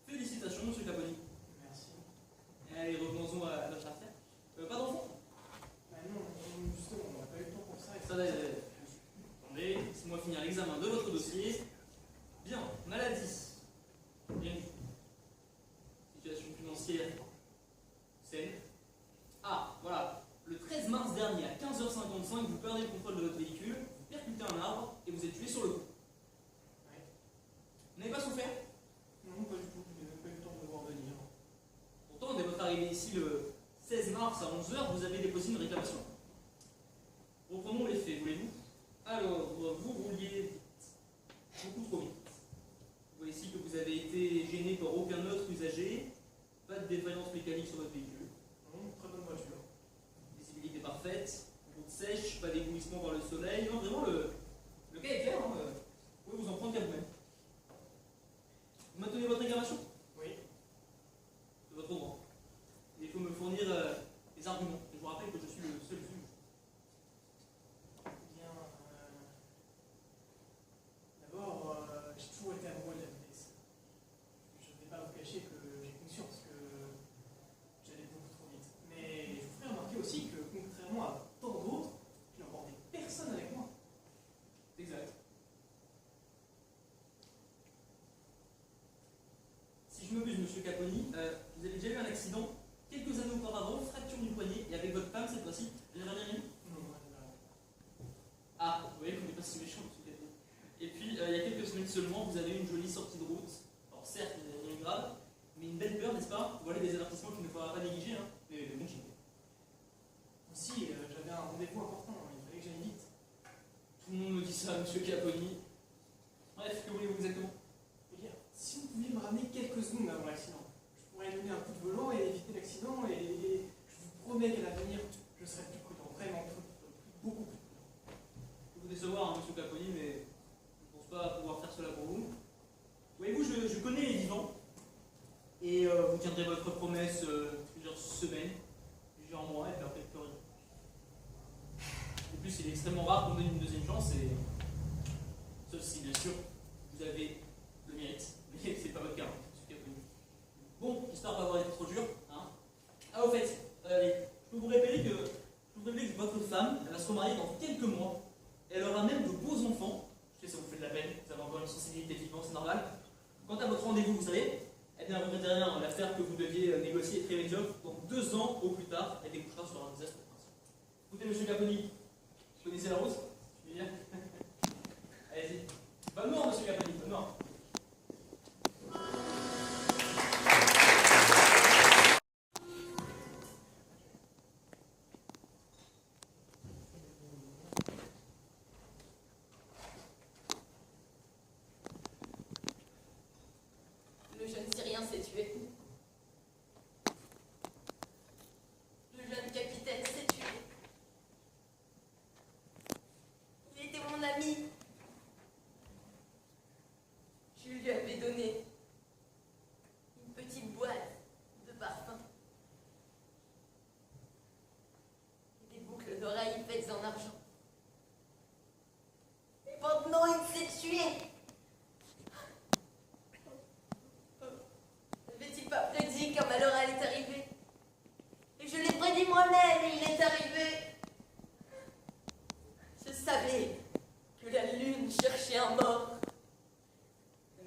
Félicitations, Monsieur Caponi. Merci. Allez, revenons-en à notre affaire. Pas d'enfant? Ah non, justement, on n'a pas eu le temps pour ça. Attendez, laissez-moi finir l'examen de votre dossier. Bien, maladie. Bien dit. Situation financière saine. Ah, voilà. Le 13 mars dernier, à 15h55, vous perdez le contrôle de votre véhicule, vous percutez un arbre et vous êtes tué sur le coup. Ouais. Vous n'avez pas souffert? Non, pas du tout. Je n'ai même pas eu le temps de me voir venir. Pourtant, dès votre arrivée ici, le mars à 11 h, vous avez déposé une réclamation. Reprenons les faits, voulez-vous? Alors, vous rouliez beaucoup trop vite. Vous voyez ici que vous avez été gêné par aucun autre usager, pas de défaillance mécanique sur votre véhicule. Très bonne voiture. Visibilité parfaite, route sèche, pas d'éblouissement par le soleil. Non, vraiment, le cas est clair. Hein. Vous pouvez vous en prendre qu'à vous-même. Vous maintenez votre réclamation? Oui. De votre droit. Et il faut me fournir des arguments. Et je vous rappelle que je suis le seul juge. Eh bien, d'abord, j'ai toujours été amoureux de la vitesse. Je ne vais pas vous cacher que j'ai conscience que j'allais beaucoup trop vite. Mais je vous ferai remarquer aussi que, contrairement à tant d'autres, je n'emportais personne avec moi. C'est exact. Si je m'abuse, monsieur Caponi, vous avez déjà eu un accident quelques années auparavant, fracture du poignet, et avec votre femme cette fois-ci, vous n'avez rien eu? Non. Ah, vous voyez qu'on n'est pas si méchant, monsieur Caponi. Et puis, il y a quelques semaines seulement, vous avez eu une jolie sortie de route. Alors certes, il n'y a rien de grave, mais une belle peur, n'est-ce pas? Voilà des avertissements qu'il ne faudra pas négliger, hein. Mais bon, j'y vais. Aussi, j'avais un rendez-vous important, il fallait que j'aille vite. Tout le monde me dit ça, monsieur Caponi. Bref, que voulez-vous exactement? Je veux dire, si vous pouviez me ramener quelques secondes avant l'accident, je pourrais donner un coup de volant et éviter l'accident, et je vous promets qu'à l'avenir, je serai plus prudent, vraiment beaucoup plus prudent. Je peux vous décevoir, hein, monsieur Caponi, mais je ne pense pas pouvoir faire cela pour vous. Voyez-vous, je connais les vivants, et vous tiendrez votre promesse plusieurs semaines, plusieurs mois, et puis après, plus rien. En plus, il est extrêmement rare qu'on donne une deuxième chance, et sauf si, bien sûr, vous avez le mérite, mais c'est pas votre cas, hein, monsieur Caponi. Bon, j'espère pas avoir été trop dur. Hein. Ah, au fait, allez, je peux vous révéler que votre femme, elle va se remarier dans quelques mois. Elle aura même de beaux enfants. Je sais, ça vous fait de la peine, vous avez encore une sensibilité vivante, c'est normal. Quant à votre rendez-vous, vous savez, eh bien, regrettez rien, l'affaire que vous deviez négocier est très médiocre. Donc 2 ans au plus tard, elle débouchera sur un désastre. Écoutez, monsieur Caponi, vous connaissez la route? Je veux dire. Allez-y. Bonne mort, monsieur Caponi, bonne mort. Le jeune Syrien s'est tué. Le jeune capitaine s'est tué. Il était mon ami. Je lui avais donné une petite boîte de parfum et des boucles d'oreilles faites en argent. Et maintenant, il s'est tué. N'avait-il pas prédit qu'un malheur allait arriver? Et je l'ai prédit moi-même et il est arrivé. Je savais que la lune cherchait un mort.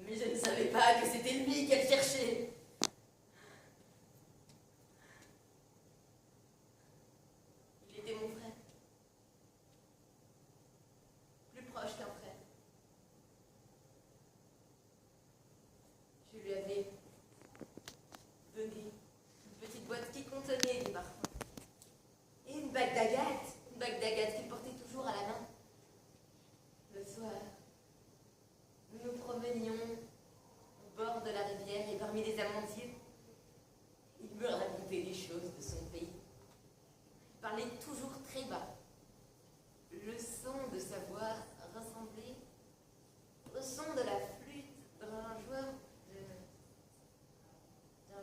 Mais je ne savais pas que c'était lui qu'elle cherchait. Il était mon frère. Plus proche qu'un frère. Je lui avais donné une petite boîte qui contenait des parfums. Et une bague d'agate qu'il portait toujours à la main. Le soir, nous nous promenions au bord de la rivière et parmi les amandiers. Il me racontait des choses de son pays. Il parlait toujours très bas. Le son de sa voix ressemblait au son de la flûte d'un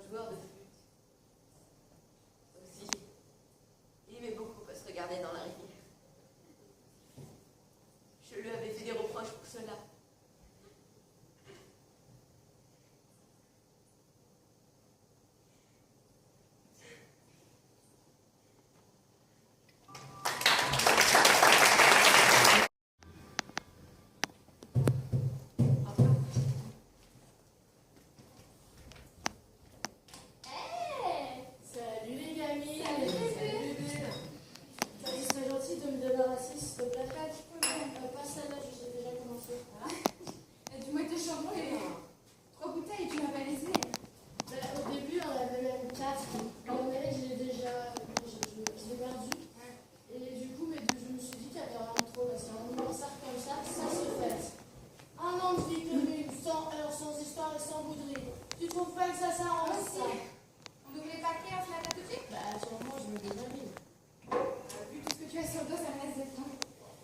joueur de flûte. Aussi, il aimait beaucoup se regarder dans la rivière. Je lui avais fait des reproches pour cela. pas que ça s'arrange, ça. On ouvre les paquets, on se lave tout de suite? Bah, sûrement, je me détermine. Vu tout ce que tu as sur le dos, ça me laisse des temps.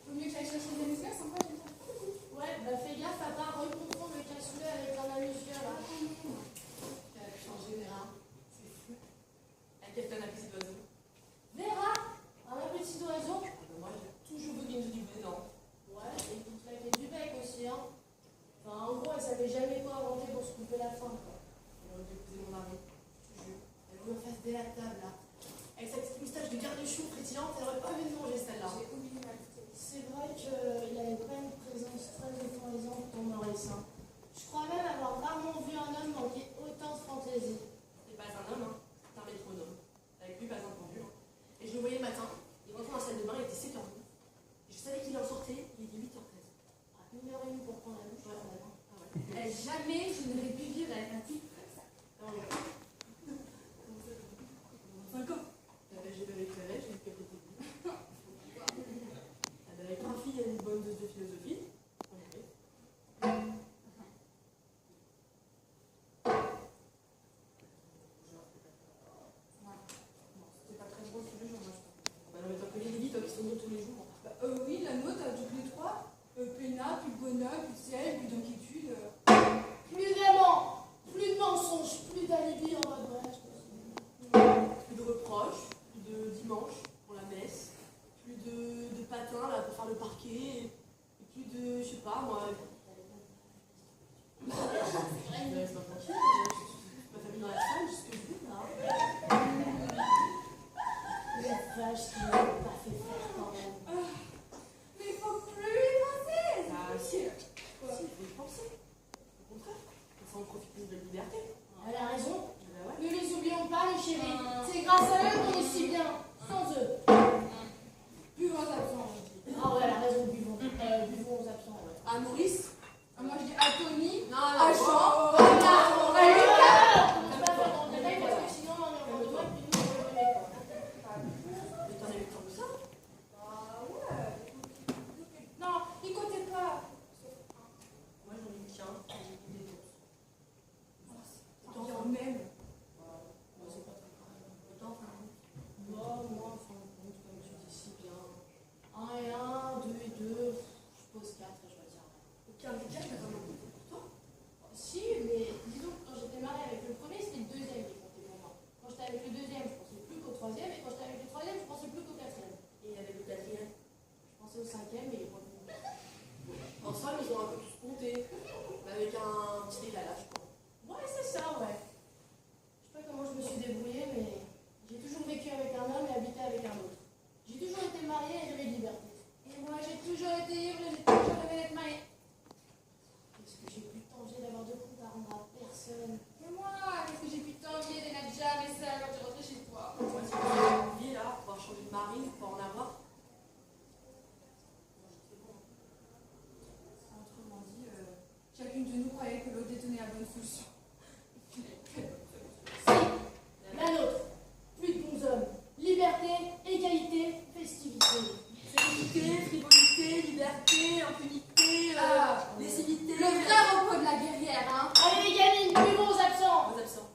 Vaut mieux que j'aille chercher des muscles, sans quoi je me sens pas beaucoup. Ouais, bah fais gaffe à pas reconfondre le cassoulet avec un amuse-gueule, là. Elle a changé, Vera. C'est fou. À quel ton appétit d'oiseau? Vera, un appétit d'oiseau. Moi, j'ai toujours voulu une du bédant. Ouais, et puis tu fait du bec aussi, hein. Enfin, en gros, elle savait jamais quoi inventer pour se couper la faim, quoi. Elle aurait dû épouser mon mari. Je te jure. Elle voulait en face délectable, là. Avec sa petite moustache de garde-chou frétillante, elle aurait pas envie de manger celle-là. J'ai oublié ma petite. C'est vrai qu'il avait pas une présence très euphorisante pour Maurice, hein. Je crois même avoir rarement vu un homme manquer autant de fantaisie. C'est pas un homme, hein. C'est un métronome. Avec lui, pas un pendule. Et je le voyais le matin. Il rentrait dans la salle de bain, il était 7h12. Et je savais qu'il en sortait, il était 8h13. À 1h30 pour prendre la douche, Ouais, quand même. ah ouais. Jamais je n'aurais pu vivre avec un type comme ça. Non, mais... Comment ça, 5 ans. J'ai bavé avec Claire, j'ai vu qu'elle était venue. Avec ma fille, elle a une bonne dose de philosophie. On y arrive. Non, c'était pas très drôle tous les jours, moi, je crois. Bah non, mais t'en connais des vies, toi, qui sont drôles tous les jours. Oui, la nôtre a toutes les trois. Peinard, puis bonheur, puis sel, puis d'inquiétude. Plus vraiment, plus de mensonges, plus d'alibi en mode bref. Plus de reproches, plus de dimanche pour la messe, plus de patins là pour faire le parquet, et plus de, je sais pas moi. Laisse-moi tranquille, ma famille dans la salle, jusque je dis là. La vache qui m'a pas fait faire quand même. Mais il faut plus y penser. Ah si, si, il faut y penser. Au contraire, ça en profite de la liberté. Elle a raison. Bah ouais. Ne les oublions pas, les chéris. C'est grâce à eux qu'on est si bien. Sans eux. Buvons absents, je dis. Ah ouais, elle a raison, buvons. Buvons aux absents, ouais. Ah Maurice? Moi, je dis à Tony, Non, à Jean, oh, à Lucas. On va pas faire dans le détail parce que sinon on est encore de moi et puis nous on va aimer, quoi. mais t'en as eu tant que ça? Ah ouais. Non, n'y comptez pas. Moi j'en ai eu qu'un, j'ai eu des doses. Tant qu'il y en même. Moi c'est pas très grave. Autant, enfin, moi, en fin de compte, comme tu dis si bien, 1 et 1, 2 et 2, je pose 4 et je vais dire. aucun des quatre n'a vraiment compté pour toi. Si, mais disons que quand j'étais mariée avec le premier, c'était le deuxième qui comptait pour moi. Quand j'étais avec le deuxième, je pensais plus qu'au troisième, et quand j'étais avec le troisième, je pensais plus qu'au quatrième. Et avec le quatrième, Je pensais au cinquième, mais il est pas venu. en somme, ils ont un peu tous compté, mais avec un petit décalage, quoi. Ouais, c'est ça, ouais. Je sais pas comment je me suis débrouillée, mais j'ai toujours vécu avec un homme et habité avec un autre. J'ai toujours été mariée et j'avais de liberté. Et moi, j'ai toujours été libre, j'ai toujours rêvé d'être mariée. Parce que j'ai plus t'envier d'avoir de comptes à rendre à personne. Et moi, qu'est-ce que j'ai pu t'envier de n'être jamais seule quand tu rentrais chez toi? Moi, si vous avez envie, là, pour pouvoir changer de mari, pour en avoir, c'est bon. Autrement dit, chacune de nous croyait que l'autre détenait la bonne solution. Si, la nôtre. Plus de bons hommes. Liberté, égalité, festivité. Félicité, frivolité, liberté, impunité, lésivité. Le vrai repos de la guerrière, hein? Allez les gamines, buvons aux absents. Aux absents.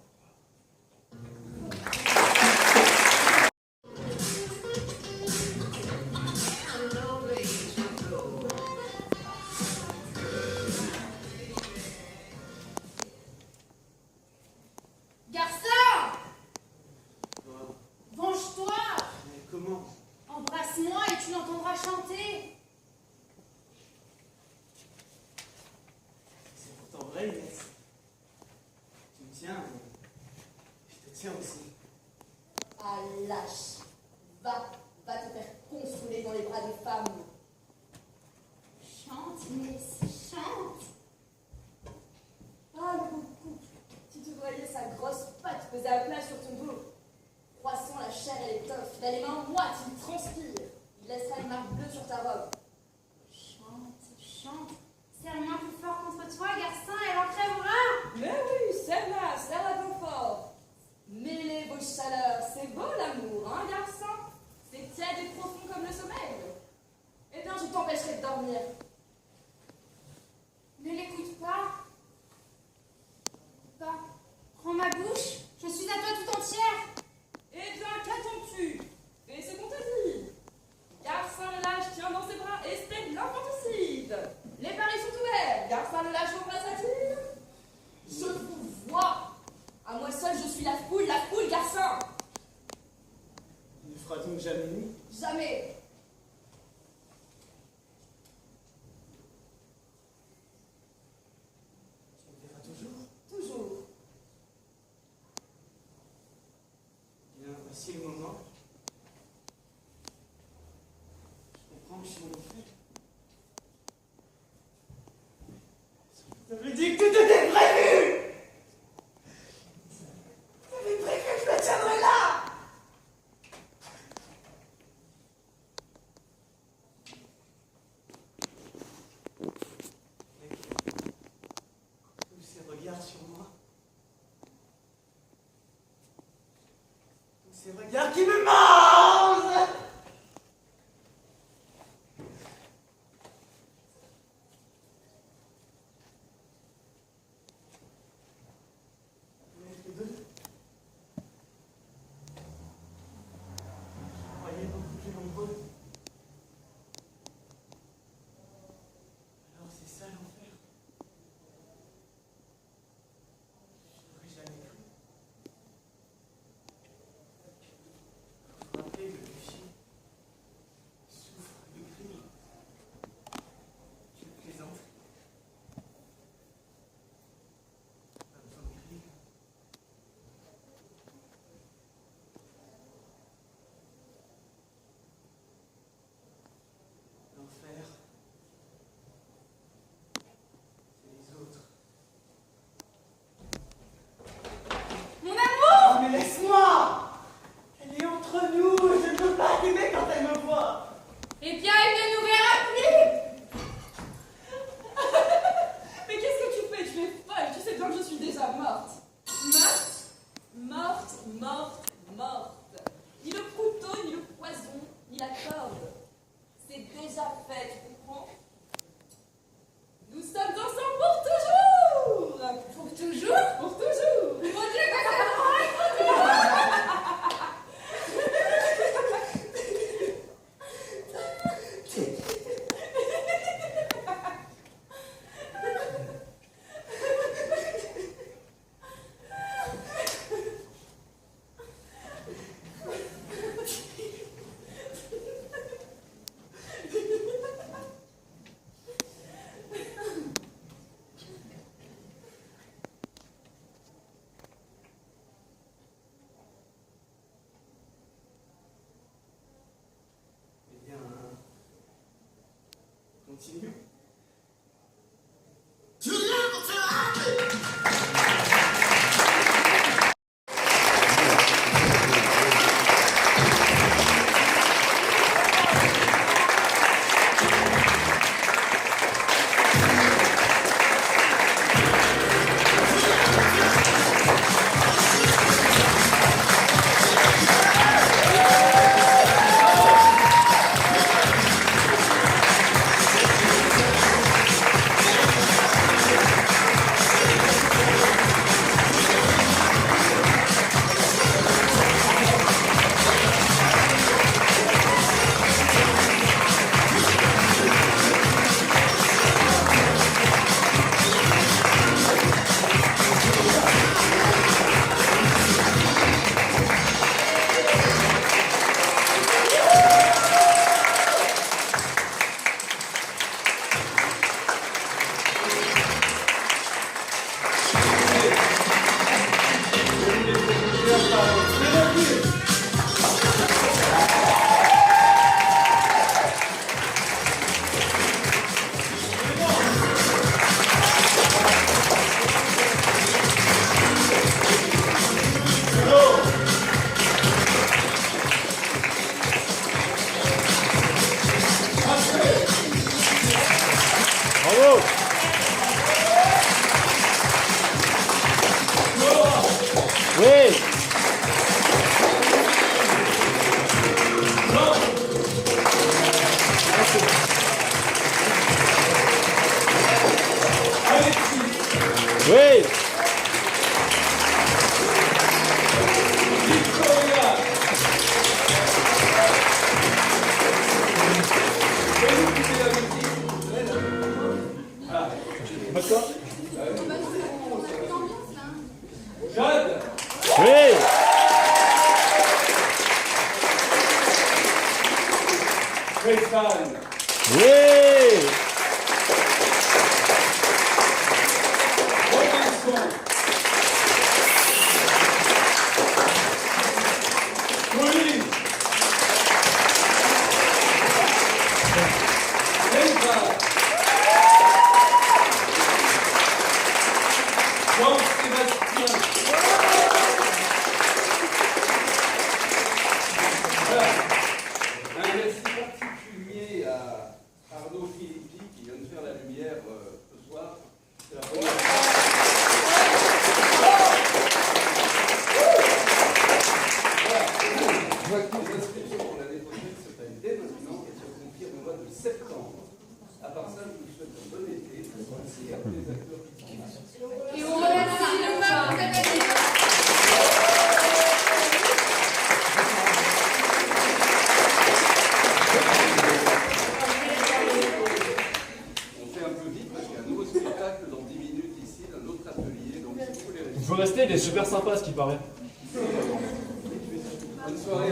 Garçon, Toi, venge-toi. mais comment? Embrasse-moi et tu l'entendras chanter. C'est pourtant vrai, Inès. Tu me tiens, mais je te tiens aussi. Ah, lâche. Va te faire consoler dans les bras des femmes. Chante, Inès, chante. Ah, le coucou. Si tu voyais sa grosse patte pesée à plat sur ton dos, croissant la chair et l'étoffe, il a les mains moites, il transpire. Il laissera une marque bleue sur ta robe. Chante, chante. Serre-moi plus fort contre toi, garçon, et en crèvera. Mais oui, serre-la, serre-la plus fort. Mêlez vos chaleurs, c'est beau l'amour, hein, garçon? C'est tiède et profond comme le sommeil. Eh bien, je t'empêcherai de dormir. Ne l'écoute pas. Pas. Prends ma Ces regards qui me mangent. Vous êtes les deux. Vous croyez beaucoup plus nombreux. Alors c'est ça l'enfer. Je n'aurais jamais cru. Vous vous rappelez que le péché souffre de cris. Je plaisante. Pas besoin de crier. L'enfer, c'est les autres. Mon amour! Oh, mais laisse-moi! Elle est entre nous, je ne peux pas t'aimer quand elle me voit. Eh bien, elle ne nous verra plus! Mais qu'est-ce que tu fais? Tu es folle, tu sais bien que je suis déjà morte. Morte, morte, morte, morte. Ni le couteau, ni le poison, ni la corde. C'est déjà fait, tu comprends? Nous sommes ensemble pour toujours! Pour toujours? Pour toujours! Mon Dieu, que c'est drôle! Eh bien, continue. Oui. Jade, Oui. Tristan, Oui. Robinson, il est super sympa, ce qui paraît. Bonne soirée.